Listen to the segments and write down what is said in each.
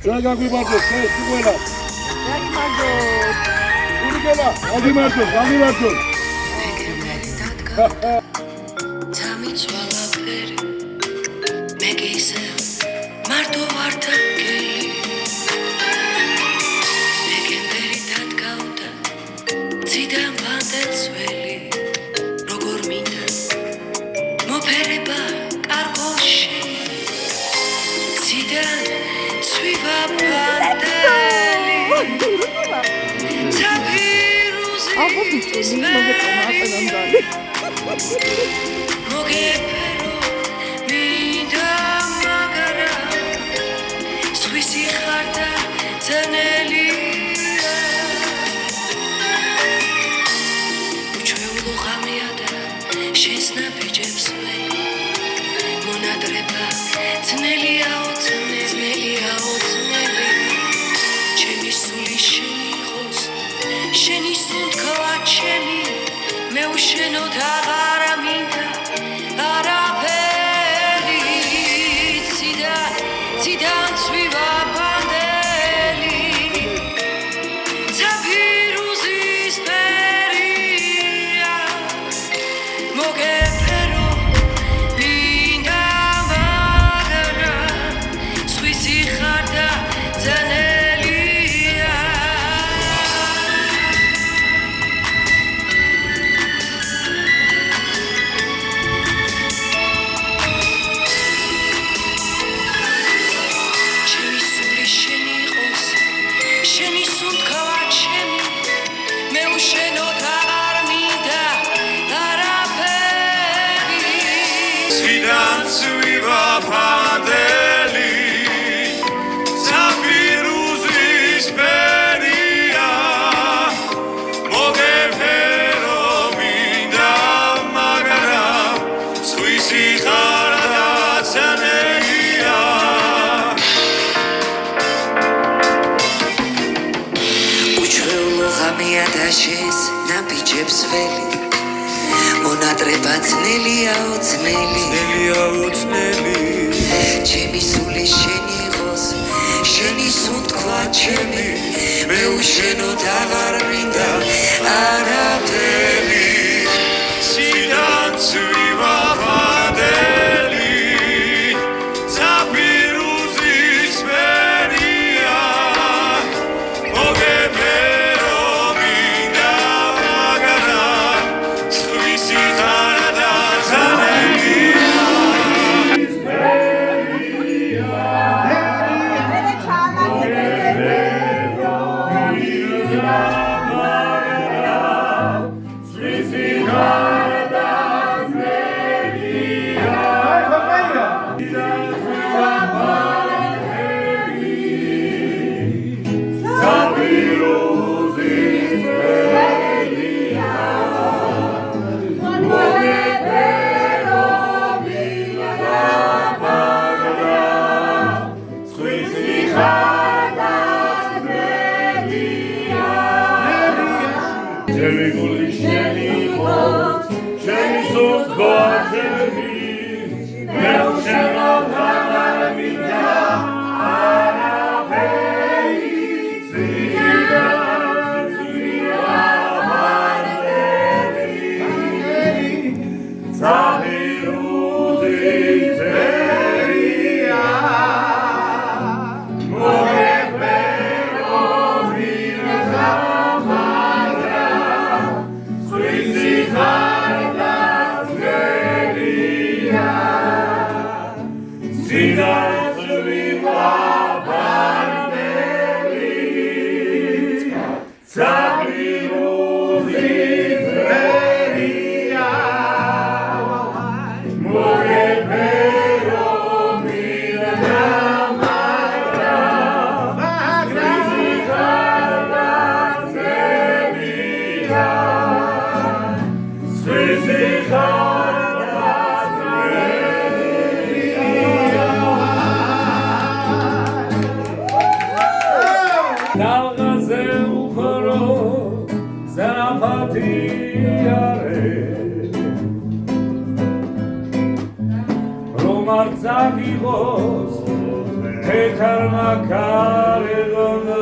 გაგვიბარდოს ყველა. გაგვიბარდოს. ურიგელა, გაგვიბარდოს. მარტო ვარ დაგელი მეგებერი დადგავდა ციდან ვანდეცველი როგორ მინდა მოფერება კარგოში ციდან ცვივა პანდელი ცაფირუზის მოგეპერო სხვისი ხარ და ძნელია უჩვეულო ღამეა და შენს ნაბიჯებს მონადრება ძნელიაო ძნელი ჩემი სული შენი იყოს შენი სუნთქვა ჩემი მე უშენოდ აღარ მინდა არაფერი ციდან ცვივა პანდელი ცაფირუზის ფერია მოგეფერო მინდა მაგრამ სხვისი ხარ და ძნელია შენი სუნთქვა ჩემი მე უშენოდ აღარ მინდა არაფერი ციდან ცვივა პანდელი ცაფირუზის ფერია მოგეფერო მინდა მაგრამ სხვისი ხარ და ძნელია ღამეა და შენს ნაბიჯებს ველი მონადრება ძნელიაო ძნელი ჩემი სული შენი იყოს შენი სუნთქვა ჩემი მე უშენოდ აღარ მინდა არაფერი ციდან ცვივა პანდელი ცაფირუზის ფერია მოგეფერო მარცაგიღოს karma karedona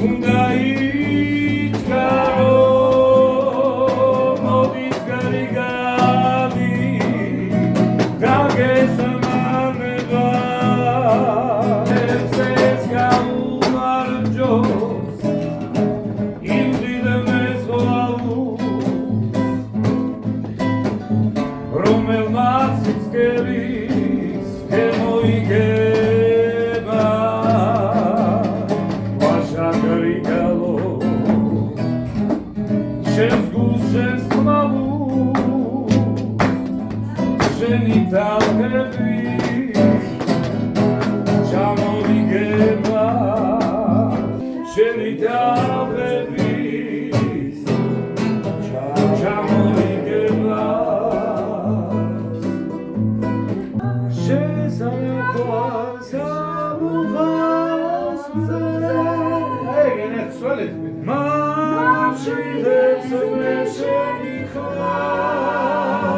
Unda ichkaro Modis garigadi Dages amaneva Efses galumarjos Indidemez goalus Romel Masis geris Emoigeba Vashagarigalo Შენს გულს შენს ხმალუს შენი თავები ჩამოვიგება შენი თავები ჩამოვიგება შესაძლოა სამუღასზე ეგენე ცვალეთ Shidets me sheni khalam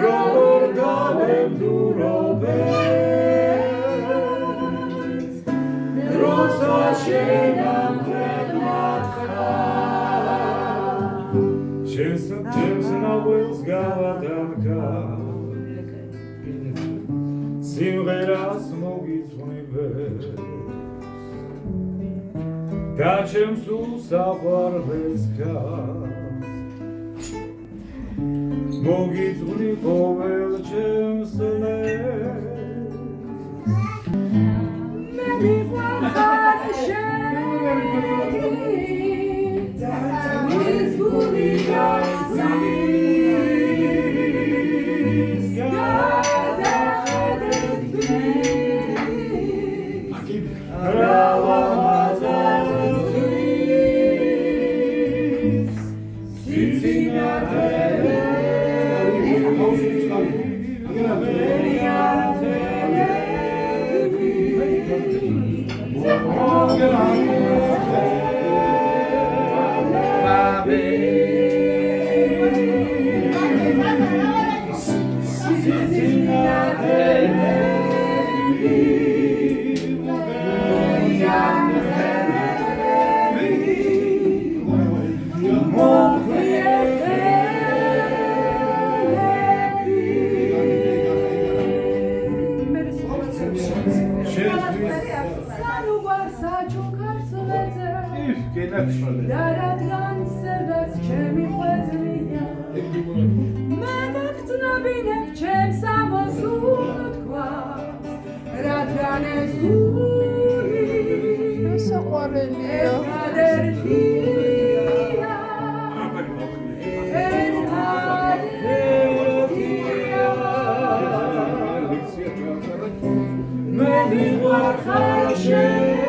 Robor davem durobet Rosa shenam redmat khalam Chems nawels gavadanka Simgheras mogizvnivet Da ჩემს უსაყვარლეს ქას მოგიწვნი ყოველ ჩემს ლეს მე მიყვარხარ შენი მოგიწვნი გასცის გადახედები Daradgan sevdas chemi khazriya Madaqtnabineb chem samosut kvas Radgan ezuri Saqqareliya Kaderfiya Meni warkhar shegi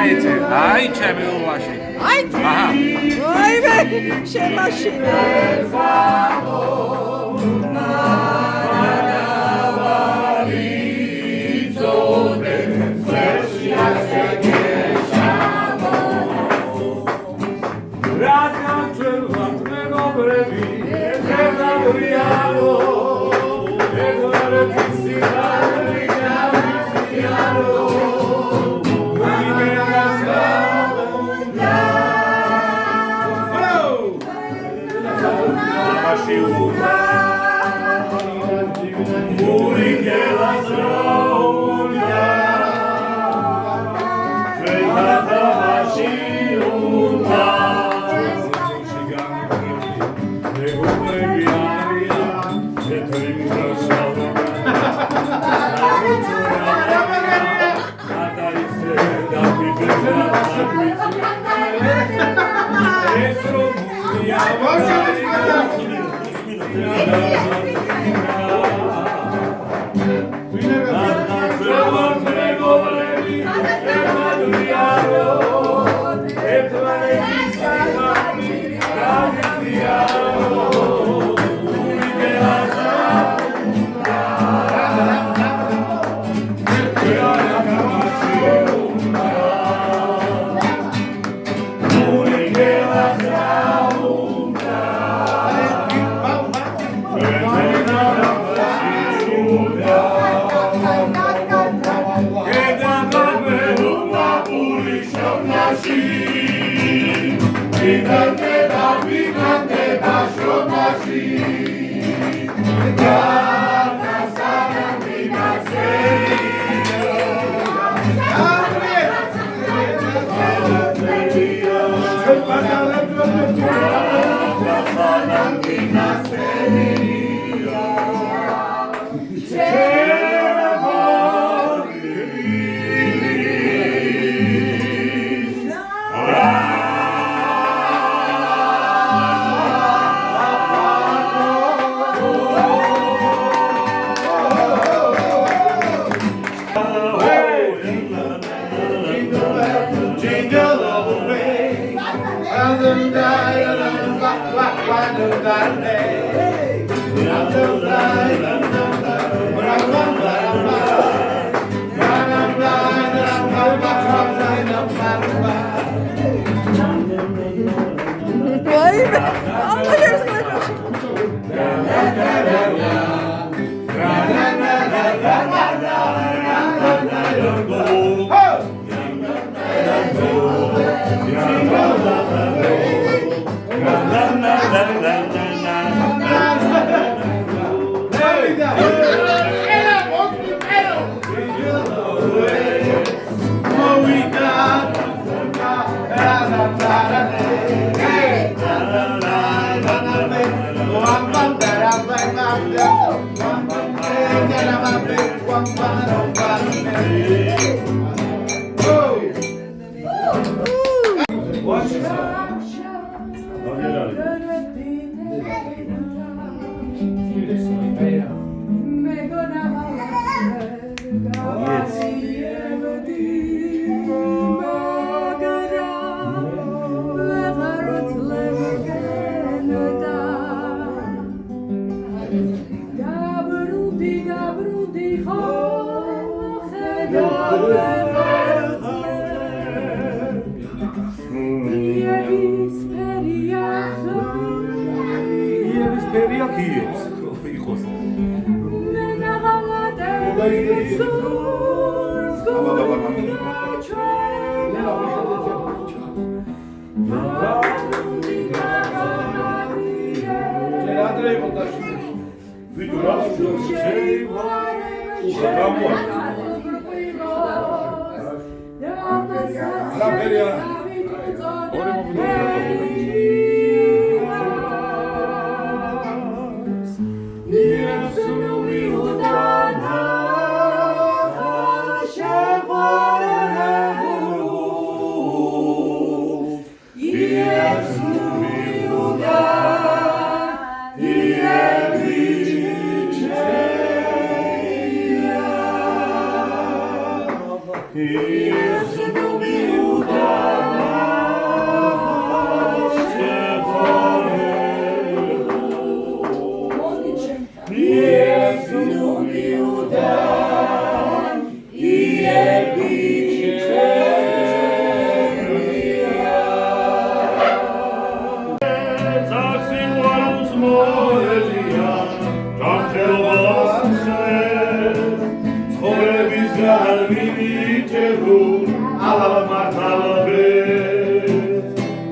знаете, ай, ჩემი ულაში. Ай, ვაიმე, შემაშინა.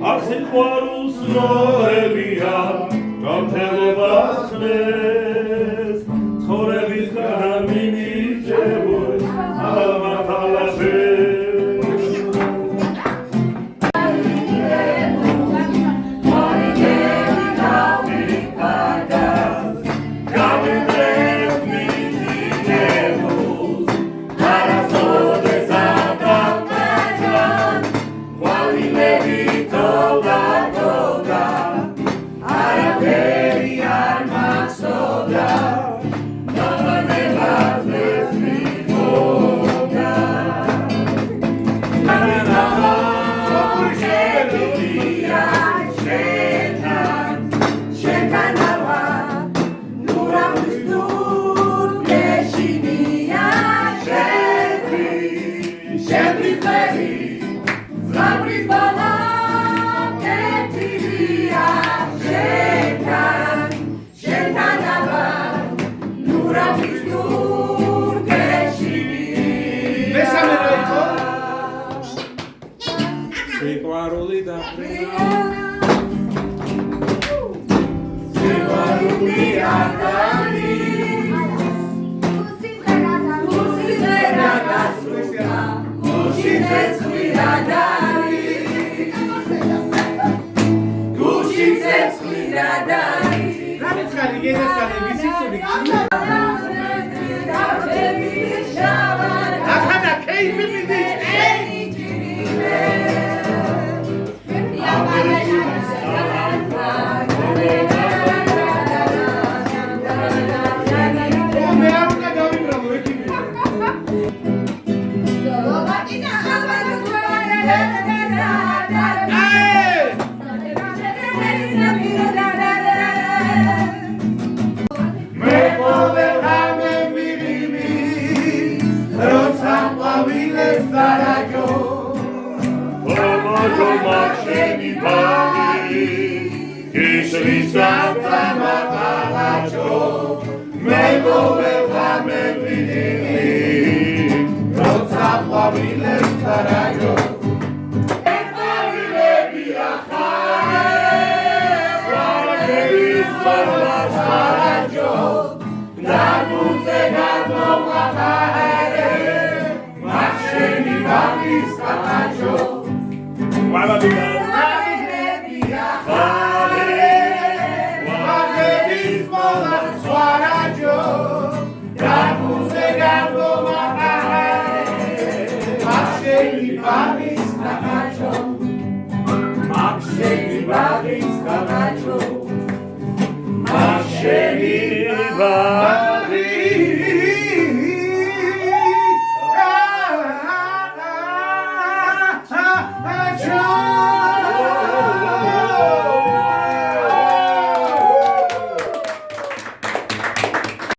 Ach, sind Warus Noelia, გამთელობას ხმეს ცხოვრების განმინიჭებოს ალმათალაშეს სიყვარული და Shady